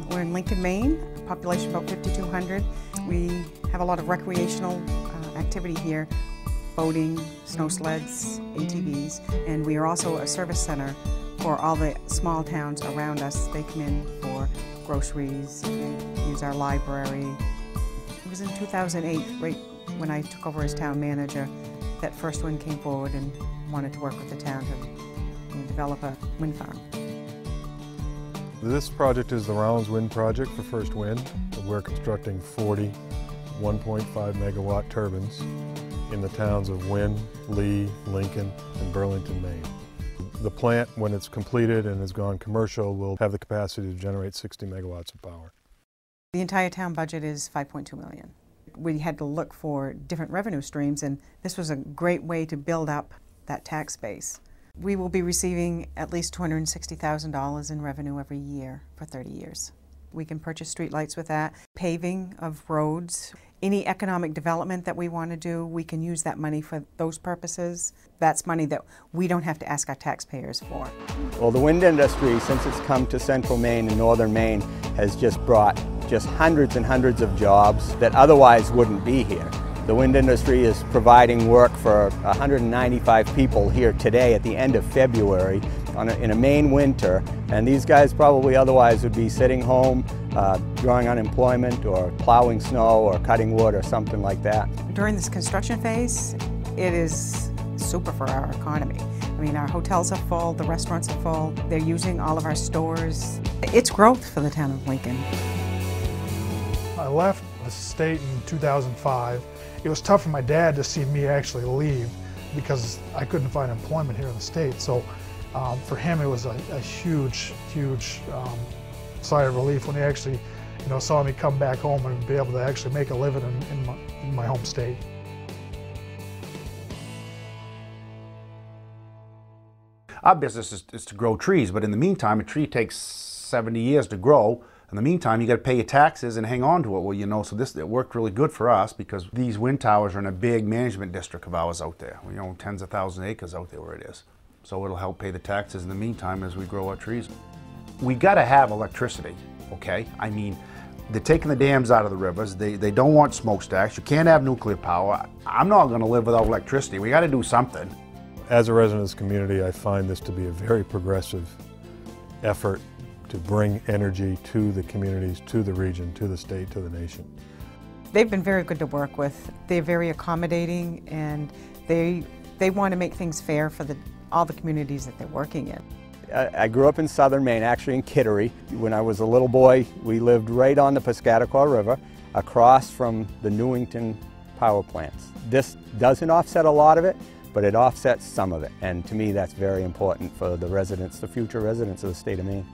We're in Lincoln, Maine, population about 5,200. We have a lot of recreational activity here, boating, snow sleds, ATVs, and we are also a service center for all the small towns around us. They come in for groceries, they use our library. It was in 2008, right when I took over as town manager, that First Wind came forward and wanted to work with the town to develop a wind farm. This project is the Rollins wind project for First Wind. We're constructing 40 1.5 megawatt turbines in the towns of Wynne, Lee, Lincoln, and Burlington, Maine. The plant, when it's completed and has gone commercial, will have the capacity to generate 60 megawatts of power. The entire town budget is $5.2 million. We had to look for different revenue streams, and this was a great way to build up that tax base. We will be receiving at least $260,000 in revenue every year for 30 years. We can purchase streetlights with that, paving of roads, any economic development that we want to do, we can use that money for those purposes. That's money that we don't have to ask our taxpayers for. Well, the wind industry, since it's come to central Maine and northern Maine, has just brought hundreds and hundreds of jobs that otherwise wouldn't be here. The wind industry is providing work for 195 people here today at the end of February in a Maine winter, and these guys probably otherwise would be sitting home, drawing unemployment or plowing snow or cutting wood or something like that. During this construction phase, it is super for our economy. I mean, our hotels are full, the restaurants are full, they're using all of our stores. It's growth for the town of Lincoln. I left the state in 2005. It was tough for my dad to see me actually leave because I couldn't find employment here in the state. So for him, it was a huge sigh of relief when he actually, saw me come back home and be able to actually make a living in my home state. Our business is to grow trees, but in the meantime, a tree takes 70 years to grow. In the meantime, you got to pay your taxes and hang on to it. Well, so it worked really good for us because these wind towers are in a big management district of ours out there. We own tens of thousands of acres out there where it is. So it'll help pay the taxes in the meantime as we grow our trees. We got to have electricity, okay? I mean, they're taking the dams out of the rivers. They don't want smokestacks. You can't have nuclear power. I'm not going to live without electricity. We got to do something. As a resident of this community, I find this to be a very progressive effort to bring energy to the communities, to the region, to the state, to the nation. They've been very good to work with. They're very accommodating, and they want to make things fair for all the communities that they're working in. I grew up in southern Maine, actually in Kittery. When I was a little boy, we lived right on the Piscataqua River, across from the Newington power plants. This doesn't offset a lot of it, but it offsets some of it, and to me that's very important for the residents, the future residents of the state of Maine.